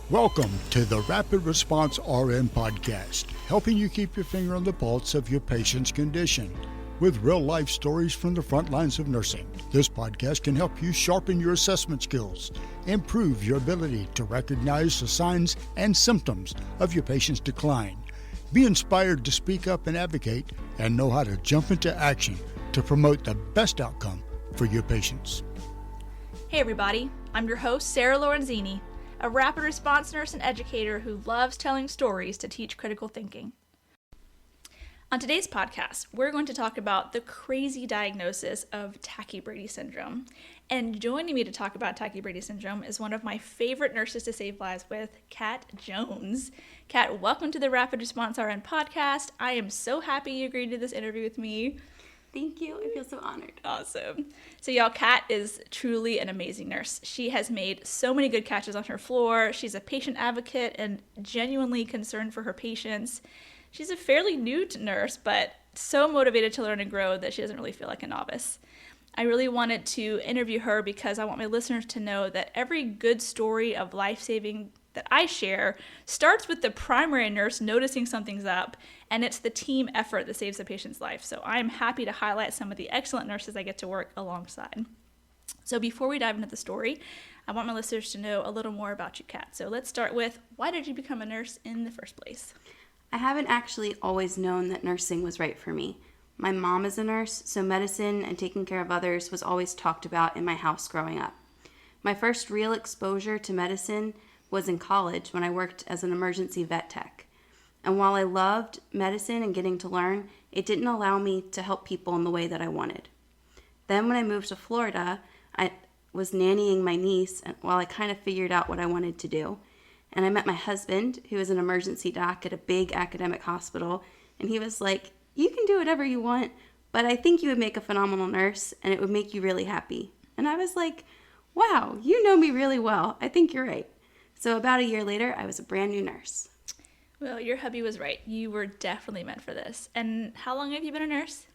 Welcome to the Rapid Response RN podcast, helping you keep your finger on the pulse of your patient's condition with real-life stories from the front lines of nursing. This podcast can help you sharpen your assessment skills, improve your ability to recognize the signs and symptoms of your patient's decline, be inspired to speak up and advocate, and know how to jump into action to promote the best outcome for your patients. Hey everybody, I'm your host, Sarah Lorenzini, a rapid response nurse and educator who loves telling stories to teach critical thinking. On today's podcast, we're going to talk about the crazy diagnosis of Tachy Brady Syndrome. And joining me to talk about Tachy Brady Syndrome is one of my favorite nurses to save lives with, Kat Jones. Kat, welcome to the Rapid Response RN podcast. I am so happy you agreed to this interview with me. Thank you. I feel so honored. Awesome. So y'all, Kat is truly an amazing nurse. She has made so many good catches on her floor. She's a patient advocate and genuinely concerned for her patients. She's a fairly new nurse, but so motivated to learn and grow that she doesn't really feel like a novice. I really wanted to interview her because I want my listeners to know that every good story of life-saving that I share starts with the primary nurse noticing something's up, and it's the team effort that saves a patient's life. So I'm happy to highlight some of the excellent nurses I get to work alongside. So before we dive into the story, I want my listeners to know a little more about you, Kat. So let's start with, why did you become a nurse in the first place? I haven't actually always known that nursing was right for me. My mom is a nurse, so medicine and taking care of others was always talked about in my house growing up. My first real exposure to medicine was in college when I worked as an emergency vet tech. And while I loved medicine and getting to learn, it didn't allow me to help people in the way that I wanted. Then when I moved to Florida, I was nannying my niece while I kind of figured out what I wanted to do. And I met my husband, who is an emergency doc at a big academic hospital, and he was like, "You can do whatever you want, but I think you would make a phenomenal nurse, and it would make you really happy." And I was like, "Wow, you know me really well. I think you're right." So about a year later, I was a brand new nurse. Well, your hubby was right. You were definitely meant for this. And how long have you been a nurse?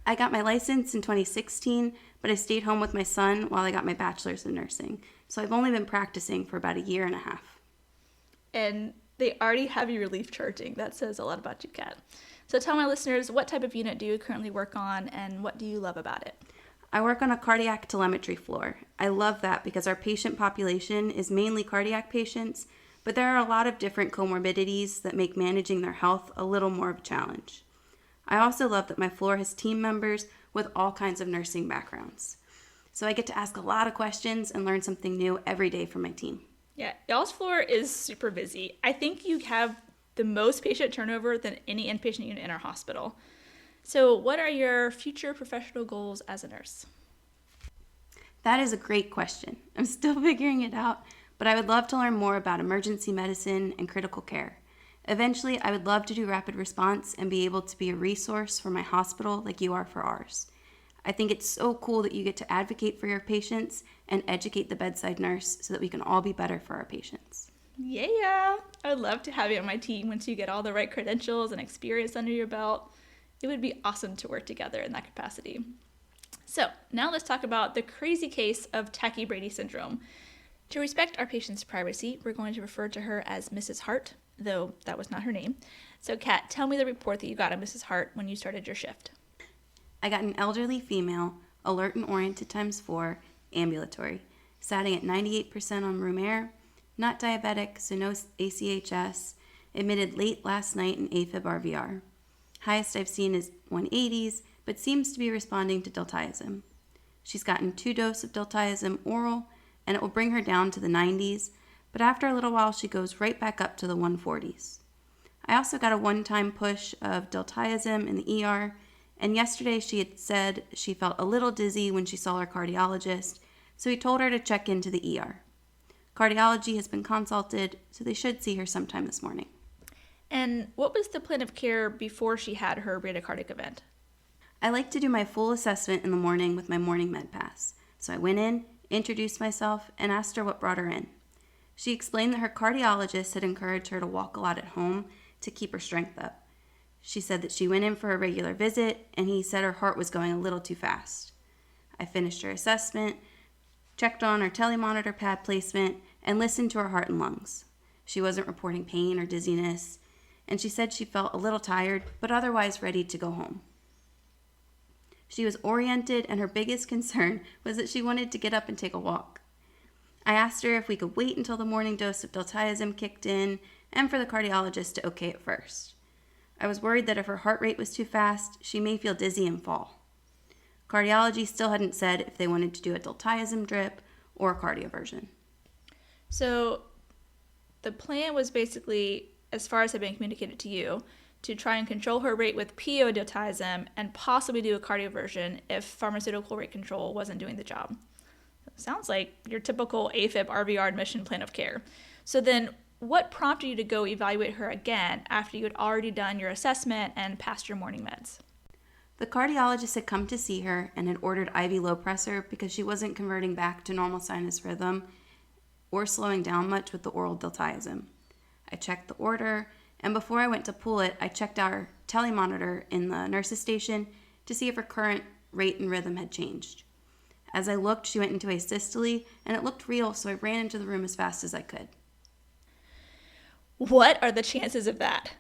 I got my license in 2016, but I stayed home with my son while I got my bachelor's in nursing. So I've only been practicing for about a year and a half. And they already have you relief charting. That says a lot about you, Kat. So tell my listeners, what type of unit do you currently work on, and what do you love about it? I work on a cardiac telemetry floor. I love that because our patient population is mainly cardiac patients, but there are a lot of different comorbidities that make managing their health a little more of a challenge. I also love that my floor has team members with all kinds of nursing backgrounds. So I get to ask a lot of questions and learn something new every day from my team. Yeah, y'all's floor is super busy. I think you have the most patient turnover than any inpatient unit in our hospital. So what are your future professional goals as a nurse? That is a great question. I'm still figuring it out, but I would love to learn more about emergency medicine and critical care. Eventually, I would love to do rapid response and be able to be a resource for my hospital like you are for ours. I think it's so cool that you get to advocate for your patients and educate the bedside nurse so that we can all be better for our patients. Yeah, I would love to have you on my team once you get all the right credentials and experience under your belt. It would be awesome to work together in that capacity. So now let's talk about the crazy case of Tachy Brady Syndrome. To respect our patient's privacy, we're going to refer to her as Mrs. Hart, though that was not her name. So Kat, tell me the report that you got on Mrs. Hart when you started your shift. I got an elderly female, alert and oriented ×4, ambulatory, sitting at 98% on room air, not diabetic, so no ACHS, admitted late last night in AFib RVR. Highest I've seen is 180s, but seems to be responding to diltiazem. She's gotten 2 doses of diltiazem oral, and it will bring her down to the 90s, but after a little while she goes right back up to the 140s. I also got a one-time push of diltiazem in the ER, and yesterday she had said she felt a little dizzy when she saw her cardiologist, so he told her to check into the ER. Cardiology has been consulted, so they should see her sometime this morning. And what was the plan of care before she had her bradycardic event? I like to do my full assessment in the morning with my morning med pass. So I went in, introduced myself, and asked her what brought her in. She explained that her cardiologist had encouraged her to walk a lot at home to keep her strength up. She said that she went in for a regular visit, and he said her heart was going a little too fast. I finished her assessment, checked on her telemonitor pad placement, and listened to her heart and lungs. She wasn't reporting pain or dizziness, and she said she felt a little tired, but otherwise ready to go home. She was oriented, and her biggest concern was that she wanted to get up and take a walk. I asked her if we could wait until the morning dose of diltiazem kicked in and for the cardiologist to okay it first. I was worried that if her heart rate was too fast, she may feel dizzy and fall. Cardiology still hadn't said if they wanted to do a diltiazem drip or a cardioversion. So the plan was basically, as far as had been communicated to you, to try and control her rate with PO diltiazem and possibly do a cardioversion if pharmaceutical rate control wasn't doing the job. Sounds like your typical AFib RVR admission plan of care. So then what prompted you to go evaluate her again after you had already done your assessment and passed your morning meds? The cardiologist had come to see her and had ordered IV low pressor because she wasn't converting back to normal sinus rhythm or slowing down much with the oral diltiazem. I checked the order, and before I went to pull it, I checked our telemonitor in the nurse's station to see if her current rate and rhythm had changed. As I looked, she went into asystole, and it looked real, so I ran into the room as fast as I could. What are the chances of that?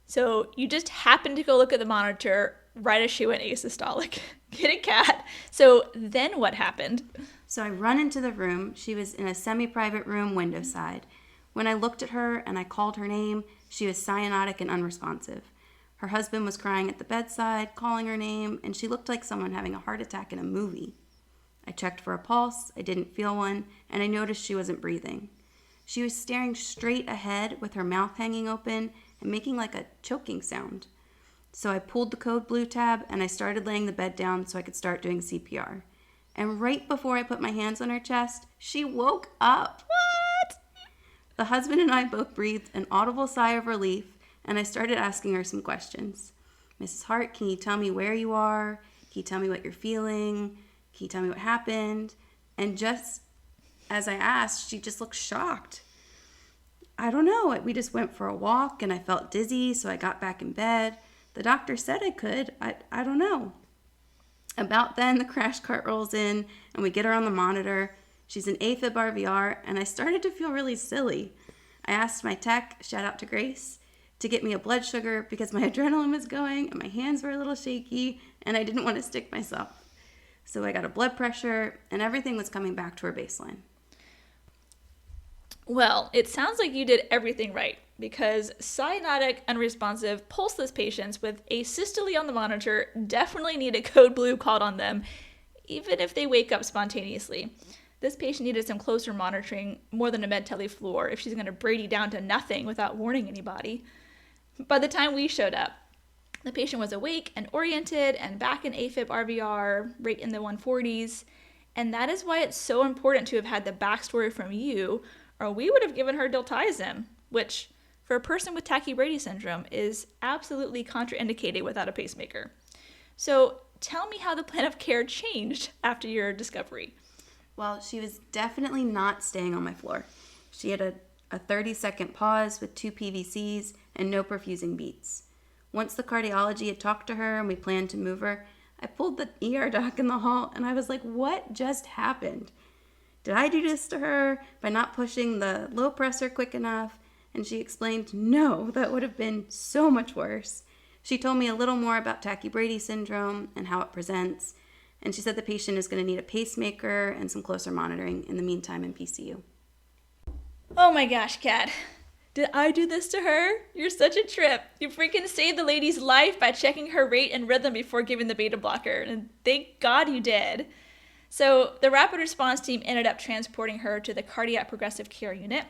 So you just happened to go look at the monitor right as she went asystolic. Get it, Kat? So then what happened? So I run into the room. She was in a semi-private room, window side. When I looked at her and I called her name, she was cyanotic and unresponsive. Her husband was crying at the bedside, calling her name, and she looked like someone having a heart attack in a movie. I checked for a pulse, I didn't feel one, and I noticed she wasn't breathing. She was staring straight ahead with her mouth hanging open and making like a choking sound. So I pulled the code blue tab and I started laying the bed down so I could start doing CPR. And right before I put my hands on her chest, she woke up. What? The husband and I both breathed an audible sigh of relief, and I started asking her some questions. Mrs. Hart, can you tell me where you are? Can you tell me what you're feeling? Can you tell me what happened? And just as I asked, she just looked shocked. I don't know. We just went for a walk and I felt dizzy, so I got back in bed. The doctor said I could. I don't know. About then, the crash cart rolls in and we get her on the monitor. She's an AFib RVR, and I started to feel really silly. I asked my tech, shout out to Grace, to get me a blood sugar because my adrenaline was going and my hands were a little shaky and I didn't want to stick myself. So I got a blood pressure, and everything was coming back to her baseline. Well, it sounds like you did everything right, because cyanotic unresponsive pulseless patients with asystole on the monitor definitely need a code blue called on them, even if they wake up spontaneously. This patient needed some closer monitoring more than a med tele floor if she's going to Brady down to nothing without warning anybody. By the time we showed up, the patient was awake and oriented and back in AFib RVR, rate in the 140s, and that is why it's so important to have had the backstory from you, or we would have given her diltiazem, which, for a person with Tachy Brady Syndrome, is absolutely contraindicated without a pacemaker. So tell me how the plan of care changed after your discovery. Well, she was definitely not staying on my floor. She had a 30-second pause with 2 PVCs and no perfusing beats. Once the cardiology had talked to her and we planned to move her, I pulled the ER doc in the hall and I was like, what just happened? Did I do this to her by not pushing the low pressor quick enough? And she explained, no, that would have been so much worse. She told me a little more about Tachy Brady Syndrome and how it presents, and she said the patient is going to need a pacemaker and some closer monitoring in the meantime in PCU. Oh my gosh, Kat. Did I do this to her? You're such a trip. You freaking saved the lady's life by checking her rate and rhythm before giving the beta blocker, and thank God you did. So the rapid response team ended up transporting her to the cardiac progressive care unit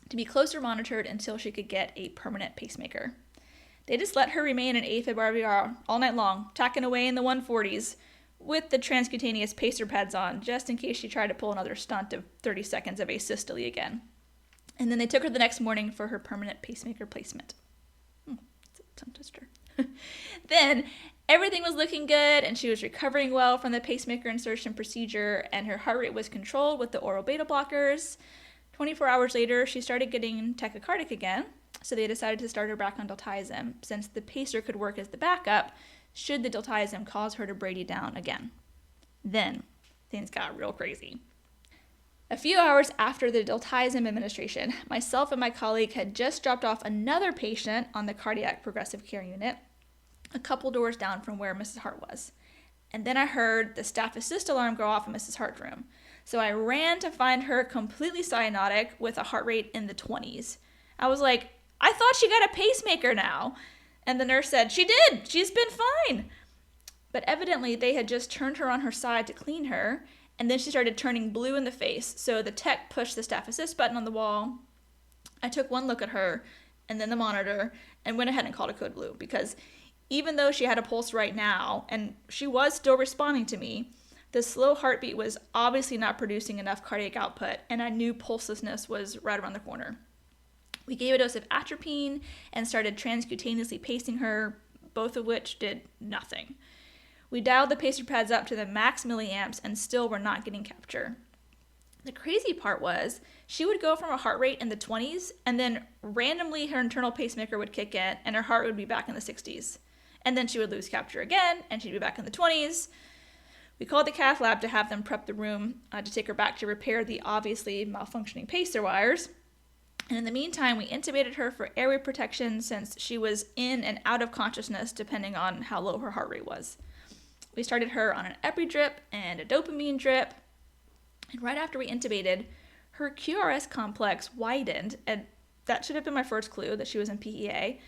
to be closer monitored until she could get a permanent pacemaker. They just let her remain in AFib RVR all night long, tacking away in the 140s with the transcutaneous pacer pads on, just in case she tried to pull another stunt of 30 seconds of asystole again. And then they took her the next morning for her permanent pacemaker placement. It's a tongue twister. Then everything was looking good, and she was recovering well from the pacemaker insertion procedure, and her heart rate was controlled with the oral beta blockers. 24 hours later, she started getting tachycardic again, so they decided to start her back on diltiazem, since the pacer could work as the backup should the diltiazem cause her to Brady down again. Then things got real crazy. A few hours after the diltiazem administration, myself and my colleague had just dropped off another patient on the cardiac progressive care unit, a couple doors down from where Mrs. Hart was. And then I heard the staff assist alarm go off in Mrs. Hart's room. So I ran to find her completely cyanotic with a heart rate in the 20s. I was like, I thought she got a pacemaker now. And the nurse said, she did. She's been fine. But evidently they had just turned her on her side to clean her, and then she started turning blue in the face. So the tech pushed the staff assist button on the wall. I took one look at her and then the monitor and went ahead and called a code blue, because even though she had a pulse right now and she was still responding to me, the slow heartbeat was obviously not producing enough cardiac output, and I knew pulselessness was right around the corner. We gave a dose of atropine and started transcutaneously pacing her, both of which did nothing. We dialed the pacer pads up to the max milliamps and still were not getting capture. The crazy part was she would go from a heart rate in the 20s, and then randomly her internal pacemaker would kick in and her heart would be back in the 60s. And then she would lose capture again and she'd be back in the 20s. We called the cath lab to have them prep the room to take her back to repair the obviously malfunctioning pacer wires. And in the meantime, we intubated her for airway protection since she was in and out of consciousness depending on how low her heart rate was. We started her on an epi drip and a dopamine drip. And right after we intubated, her QRS complex widened, and that should have been my first clue that she was in PEA.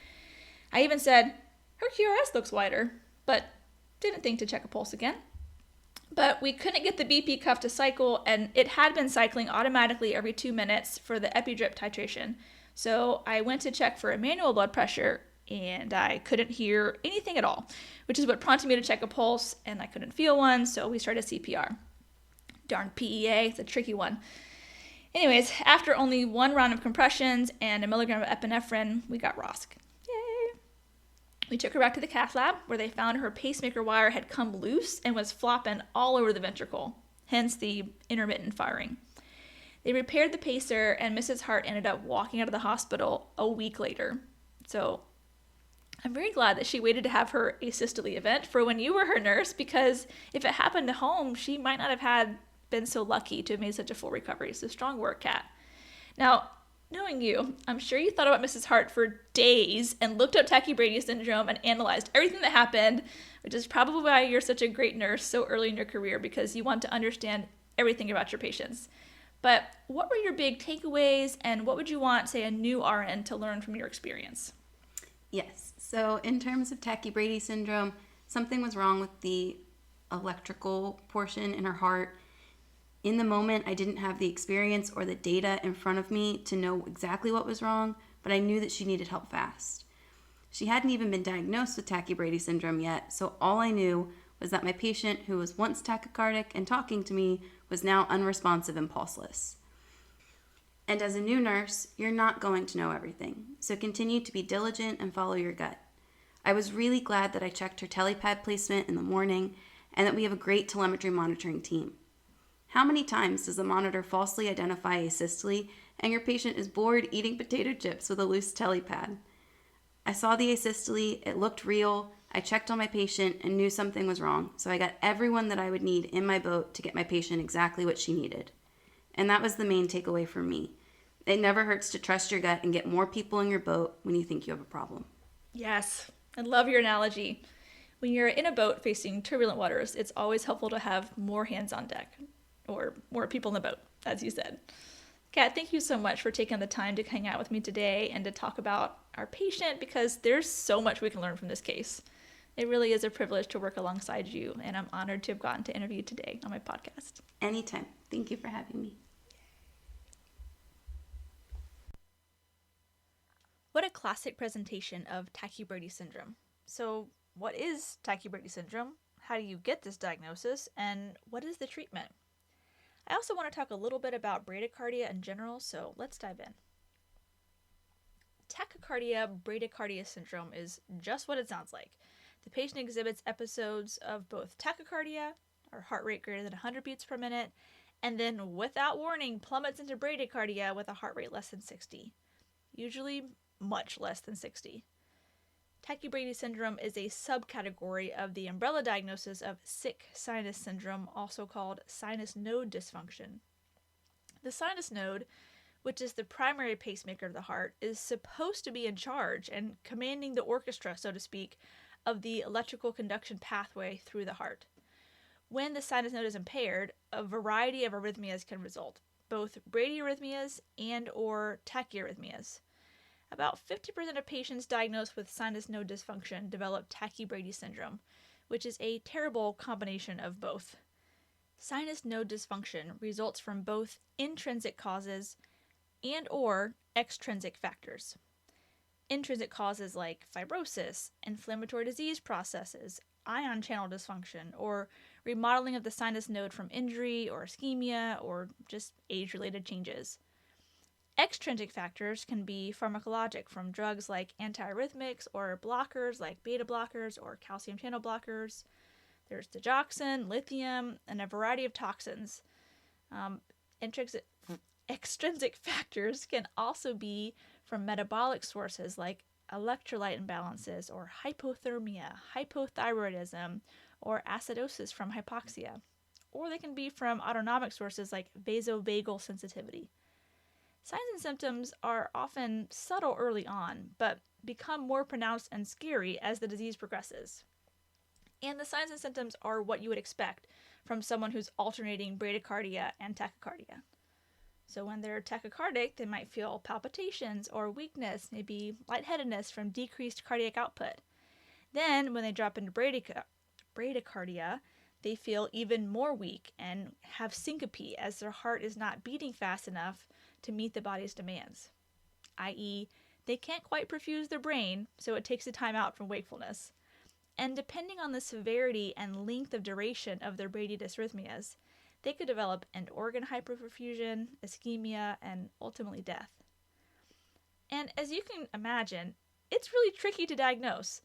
I even said, her QRS looks wider, but didn't think to check a pulse again. But we couldn't get the BP cuff to cycle, and it had been cycling automatically every 2 minutes for the epi-drip titration. So I went to check for a manual blood pressure, and I couldn't hear anything at all, which is what prompted me to check a pulse, and I couldn't feel one, so we started CPR. Darn PEA, it's a tricky one. Anyways, after only one round of compressions and a milligram of epinephrine, we got ROSC. Yay! We took her back to the cath lab, where they found her pacemaker wire had come loose and was flopping all over the ventricle, hence the intermittent firing. They repaired the pacer, and Mrs. Hart ended up walking out of the hospital a week later. So I'm very glad that she waited to have her asystole event for when you were her nurse, because if it happened to home, she might not have been so lucky to have made such a full recovery. So strong work, Kat. Now, knowing you, I'm sure you thought about Mrs. Hart for days and looked up Tachy Brady Syndrome and analyzed everything that happened, which is probably why you're such a great nurse so early in your career, because you want to understand everything about your patients. But what were your big takeaways, and what would you want, say, a new RN to learn from your experience? Yes. So in terms of Tachy Brady Syndrome, something was wrong with the electrical portion in her heart. In the moment, I didn't have the experience or the data in front of me to know exactly what was wrong, but I knew that she needed help fast. She hadn't even been diagnosed with Tachy Brady Syndrome yet, so all I knew was that my patient, who was once tachycardic and talking to me, was now unresponsive and pulseless. And as a new nurse, you're not going to know everything, so continue to be diligent and follow your gut. I was really glad that I checked her telepad placement in the morning and that we have a great telemetry monitoring team. How many times does the monitor falsely identify asystole and your patient is bored eating potato chips with a loose telepad? I saw the asystole, it looked real, I checked on my patient and knew something was wrong, so I got everyone that I would need in my boat to get my patient exactly what she needed. And that was the main takeaway for me. It never hurts to trust your gut and get more people in your boat when you think you have a problem. Yes, I love your analogy. When you're in a boat facing turbulent waters, it's always helpful to have more hands on deck, or more people in the boat, as you said. Kat, thank you so much for taking the time to hang out with me today and to talk about our patient, because there's so much we can learn from this case. It really is a privilege to work alongside you, and I'm honored to have gotten to interview you today on my podcast. Anytime. Thank you for having me. What a classic presentation of Tachy Brady Syndrome. So, what is Tachy Brady Syndrome? How do you get this diagnosis? And what is the treatment? I also want to talk a little bit about bradycardia in general, so let's dive in. Tachycardia bradycardia syndrome is just what it sounds like. The patient exhibits episodes of both tachycardia, or heart rate greater than 100 beats per minute, and then without warning plummets into bradycardia with a heart rate less than 60, usually much less than 60. Tachy Brady syndrome is a subcategory of the umbrella diagnosis of sick sinus syndrome, also called sinus node dysfunction. The sinus node, which is the primary pacemaker of the heart, is supposed to be in charge and commanding the orchestra, so to speak, of the electrical conduction pathway through the heart. When the sinus node is impaired, a variety of arrhythmias can result, both bradyarrhythmias and or tachyarrhythmias. About 50% of patients diagnosed with sinus node dysfunction develop Tachy Brady Syndrome, which is a terrible combination of both. Sinus node dysfunction results from both intrinsic causes and or extrinsic factors. Intrinsic causes like fibrosis, inflammatory disease processes, ion channel dysfunction, or remodeling of the sinus node from injury or ischemia or just age-related changes. Extrinsic factors can be pharmacologic from drugs like antiarrhythmics or blockers like beta blockers or calcium channel blockers. There's digoxin, lithium, and a variety of toxins. Extrinsic factors can also be from metabolic sources like electrolyte imbalances or hypothermia, hypothyroidism, or acidosis from hypoxia. Or they can be from autonomic sources like vasovagal sensitivity. Signs and symptoms are often subtle early on, but become more pronounced and scary as the disease progresses. And the signs and symptoms are what you would expect from someone who's alternating bradycardia and tachycardia. So when they're tachycardic, they might feel palpitations or weakness, maybe lightheadedness from decreased cardiac output. Then when they drop into bradycardia, they feel even more weak and have syncope as their heart is not beating fast enough to meet the body's demands, i.e., they can't quite perfuse their brain, so it takes a time out from wakefulness. And depending on the severity and length of duration of their Brady dysrhythmias, they could develop end organ hyperperfusion, ischemia, and ultimately death. And as you can imagine, it's really tricky to diagnose.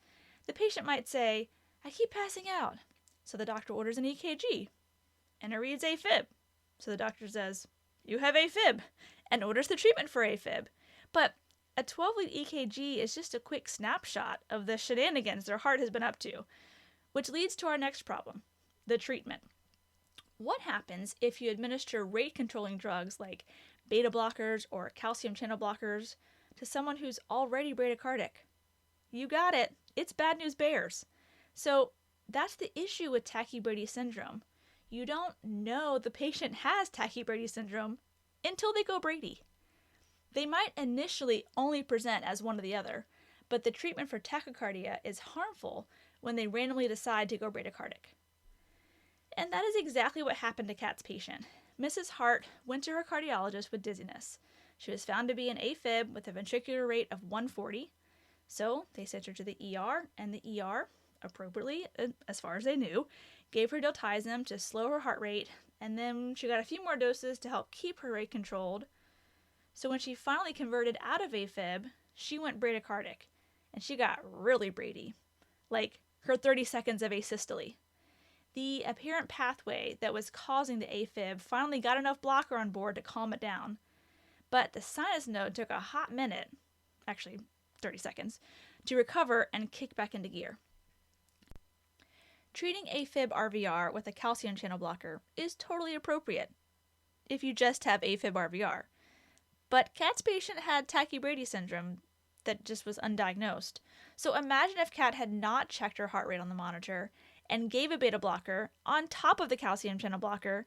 The patient might say, "I keep passing out." So the doctor orders an EKG, and it reads AFib. So the doctor says, "You have AFib," and orders the treatment for AFib. But a 12-lead EKG is just a quick snapshot of the shenanigans their heart has been up to, which leads to our next problem, the treatment. What happens if you administer rate-controlling drugs like beta blockers or calcium channel blockers to someone who's already bradycardic? You got it. It's bad news bears. So that's the issue with Tachy Brady Syndrome. You don't know the patient has Tachy Brady Syndrome until they go Brady. They might initially only present as one or the other, but the treatment for tachycardia is harmful when they randomly decide to go bradycardic. And that is exactly what happened to Kat's patient. Mrs. Hart went to her cardiologist with dizziness. She was found to be an AFib with a ventricular rate of 140. So they sent her to the ER, and the ER, appropriately, as far as they knew, gave her diltiazem to slow her heart rate, and then she got a few more doses to help keep her rate controlled. So when she finally converted out of AFib, she went bradycardic, and she got really Brady, like her 30 seconds of asystole. The apparent pathway that was causing the AFib finally got enough blocker on board to calm it down, but the sinus node took a hot minute, actually 30 seconds, to recover and kick back into gear. Treating AFib RVR with a calcium channel blocker is totally appropriate if you just have AFib RVR. But Kat's patient had Tachy Brady Syndrome that just was undiagnosed. So imagine if Kat had not checked her heart rate on the monitor and gave a beta blocker on top of the calcium channel blocker.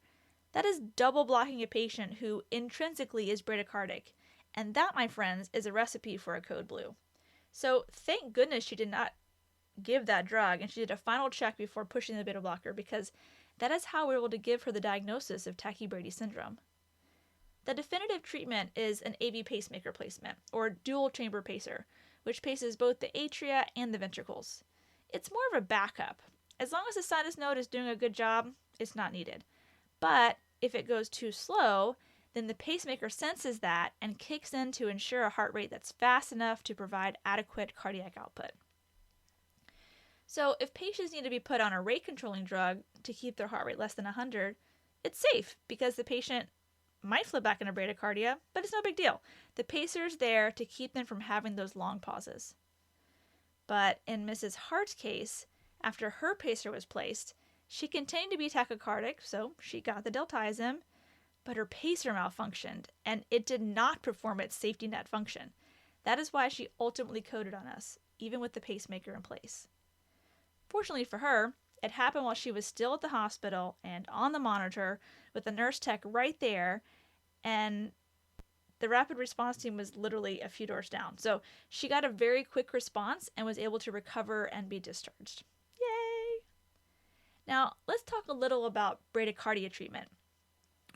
That is double blocking a patient who intrinsically is bradycardic. And that, my friends, is a recipe for a code blue. So thank goodness she did not give that drug and she did a final check before pushing the beta blocker, because that is how we were able to give her the diagnosis of Tachy Brady Syndrome. The definitive treatment is an AV pacemaker placement, or dual chamber pacer, which paces both the atria and the ventricles. It's more of a backup. As long as the sinus node is doing a good job, it's not needed. But if it goes too slow, then the pacemaker senses that and kicks in to ensure a heart rate that's fast enough to provide adequate cardiac output. So if patients need to be put on a rate-controlling drug to keep their heart rate less than 100, it's safe because the patient might flip back into bradycardia, but it's no big deal. The pacer's there to keep them from having those long pauses. But in Mrs. Hart's case, after her pacer was placed, she continued to be tachycardic, so she got the diltiazem, but her pacer malfunctioned, and it did not perform its safety net function. That is why she ultimately coded on us, even with the pacemaker in place. Fortunately for her, it happened while she was still at the hospital and on the monitor with the nurse tech right there, and the rapid response team was literally a few doors down. So she got a very quick response and was able to recover and be discharged. Yay! Now, let's talk a little about bradycardia treatment.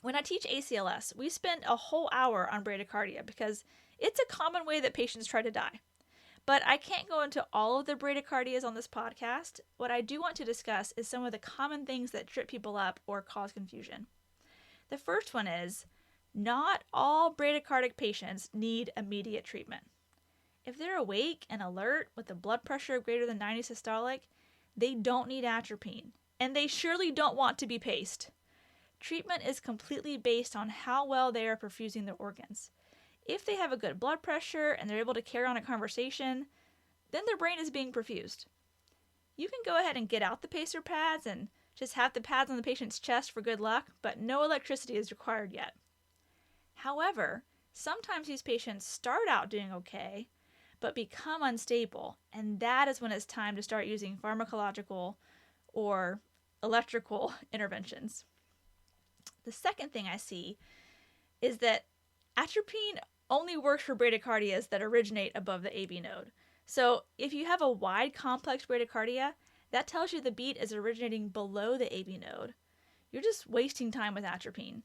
When I teach ACLS, we spend a whole hour on bradycardia because it's a common way that patients try to die. But I can't go into all of the bradycardias on this podcast. What I do want to discuss is some of the common things that trip people up or cause confusion. The first one is, not all bradycardic patients need immediate treatment. If they're awake and alert with a blood pressure greater than 90 systolic, they don't need atropine, and they surely don't want to be paced. Treatment is completely based on how well they are perfusing their organs. If they have a good blood pressure and they're able to carry on a conversation, then their brain is being perfused. You can go ahead and get out the pacer pads and just have the pads on the patient's chest for good luck, but no electricity is required yet. However, sometimes these patients start out doing okay, but become unstable, and that is when it's time to start using pharmacological or electrical interventions. The second thing I see is that atropine only works for bradycardias that originate above the AV node. So if you have a wide complex bradycardia, that tells you the beat is originating below the AV node. You're just wasting time with atropine.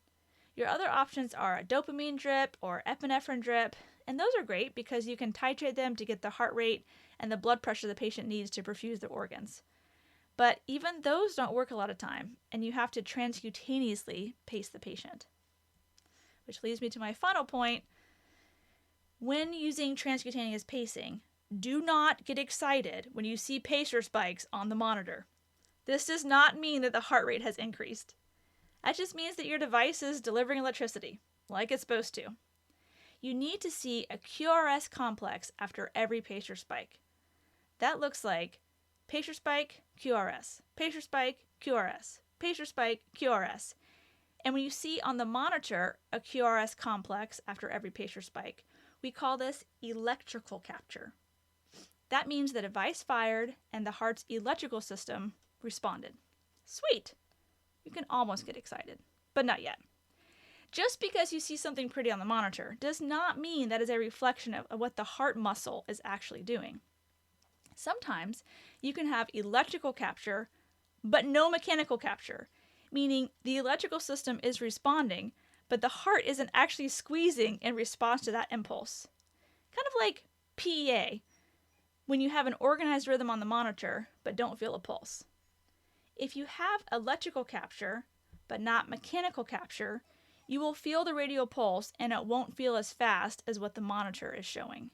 Your other options are a dopamine drip or epinephrine drip, and those are great because you can titrate them to get the heart rate and the blood pressure the patient needs to perfuse their organs. But even those don't work a lot of time, and you have to transcutaneously pace the patient. Which leads me to my final point. When using transcutaneous pacing, do not get excited when you see pacer spikes on the monitor. This does not mean that the heart rate has increased. That just means that your device is delivering electricity, like it's supposed to. You need to see a QRS complex after every pacer spike. That looks like pacer spike, QRS, pacer spike, QRS, pacer spike, QRS. And when you see on the monitor a QRS complex after every pacer spike, we call this electrical capture. That means the device fired and the heart's electrical system responded. Sweet! You can almost get excited, but not yet. Just because you see something pretty on the monitor does not mean that is a reflection of what the heart muscle is actually doing. Sometimes you can have electrical capture, but no mechanical capture, meaning the electrical system is responding, but the heart isn't actually squeezing in response to that impulse. Kind of like PEA, when you have an organized rhythm on the monitor, but don't feel a pulse. If you have electrical capture, but not mechanical capture, you will feel the radial pulse and it won't feel as fast as what the monitor is showing.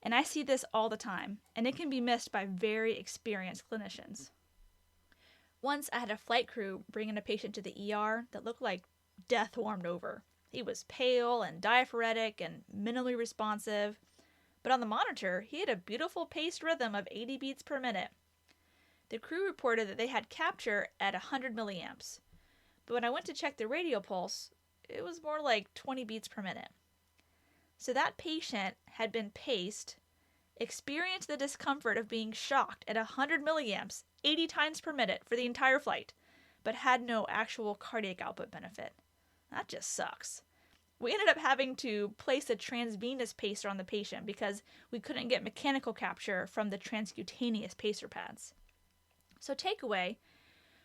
And I see this all the time, and it can be missed by very experienced clinicians. Once I had a flight crew bring in a patient to the ER that looked like death warmed over. He was pale and diaphoretic and minimally responsive, but on the monitor, he had a beautiful paced rhythm of 80 beats per minute. The crew reported that they had capture at 100 milliamps, but when I went to check the radial pulse, it was more like 20 beats per minute. So that patient had been paced, experienced the discomfort of being shocked at 100 milliamps 80 times per minute for the entire flight, but had no actual cardiac output benefit. That just sucks. We ended up having to place a transvenous pacer on the patient because we couldn't get mechanical capture from the transcutaneous pacer pads. So takeaway,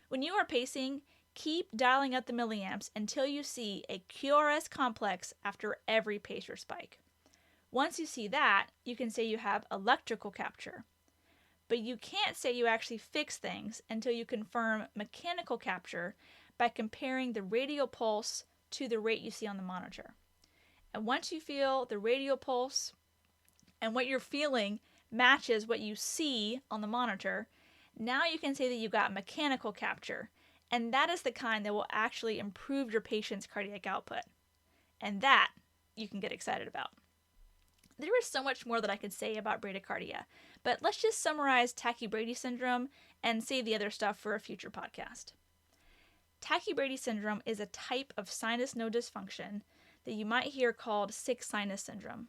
when you are pacing, keep dialing up the milliamps until you see a QRS complex after every pacer spike. Once you see that, you can say you have electrical capture. But you can't say you actually fix things until you confirm mechanical capture by comparing the radial pulse to the rate you see on the monitor. And once you feel the radial pulse and what you're feeling matches what you see on the monitor, now you can say that you got mechanical capture. And that is the kind that will actually improve your patient's cardiac output. And that you can get excited about. There is so much more that I could say about bradycardia, but let's just summarize Tachy Brady Syndrome and save the other stuff for a future podcast. Tachy Brady Syndrome is a type of sinus node dysfunction that you might hear called sick sinus syndrome.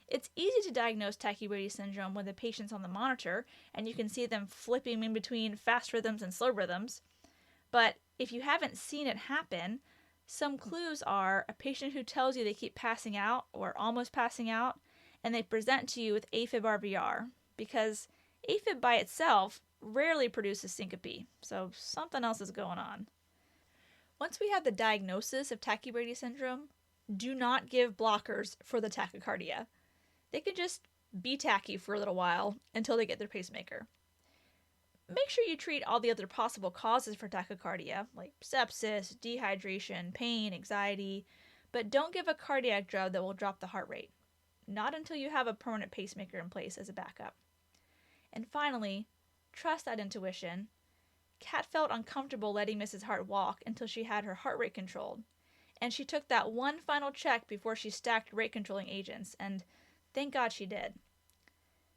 It's easy to diagnose Tachy Brady Syndrome when the patient's on the monitor and you can see them flipping in between fast rhythms and slow rhythms. But if you haven't seen it happen, some clues are a patient who tells you they keep passing out or almost passing out, and they present to you with AFib-RVR, because AFib by itself rarely produces syncope, so something else is going on. Once we have the diagnosis of Tachy Brady Syndrome, do not give blockers for the tachycardia. They can just be tachy for a little while until they get their pacemaker. Make sure you treat all the other possible causes for tachycardia, like sepsis, dehydration, pain, anxiety, but don't give a cardiac drug that will drop the heart rate. Not until you have a permanent pacemaker in place as a backup. And finally, trust that intuition. Kat felt uncomfortable letting Mrs. Hart walk until she had her heart rate controlled. And she took that one final check before she stacked rate-controlling agents, and thank God she did.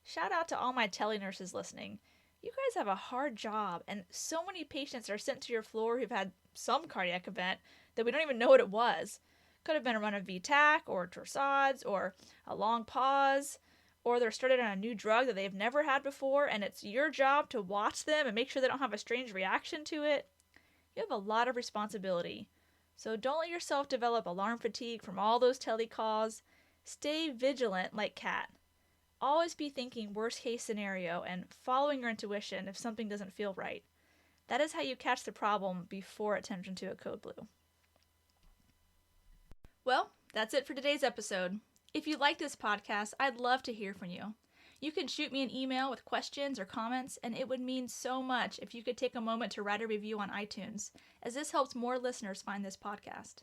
Shout out to all my tele-nurses listening. You guys have a hard job, and so many patients are sent to your floor who've had some cardiac event that we don't even know what it was. Could have been a run of V-Tac, or torsades, or a long pause, or they're started on a new drug that they've never had before, and it's your job to watch them and make sure they don't have a strange reaction to it. You have a lot of responsibility. So don't let yourself develop alarm fatigue from all those telecalls. Stay vigilant like Kat. Always be thinking worst case scenario and following your intuition if something doesn't feel right. That is how you catch the problem before it turns into a code blue. Well, that's it for today's episode. If you like this podcast, I'd love to hear from you. You can shoot me an email with questions or comments, and it would mean so much if you could take a moment to write a review on iTunes, as this helps more listeners find this podcast.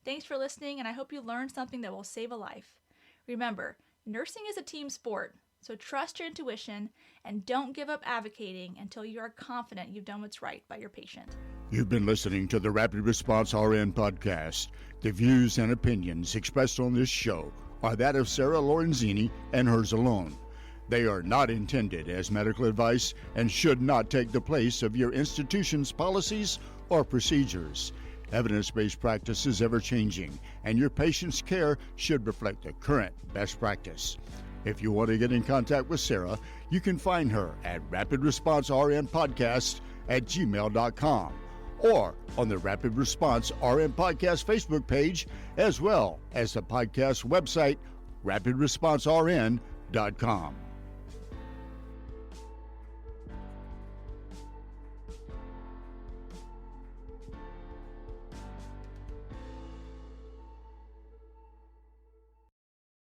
Thanks for listening, and I hope you learned something that will save a life. Remember, nursing is a team sport, so trust your intuition and don't give up advocating until you are confident you've done what's right by your patient. You've been listening to the Rapid Response RN podcast. The views and opinions expressed on this show are that of Sarah Lorenzini and hers alone. They are not intended as medical advice and should not take the place of your institution's policies or procedures. Evidence-based practice is ever-changing, and your patient's care should reflect the current best practice. If you want to get in contact with Sarah, you can find her at rapidresponsernpodcast@gmail.com or on the Rapid Response RN Podcast Facebook page, as well as the podcast website, rapidresponsern.com.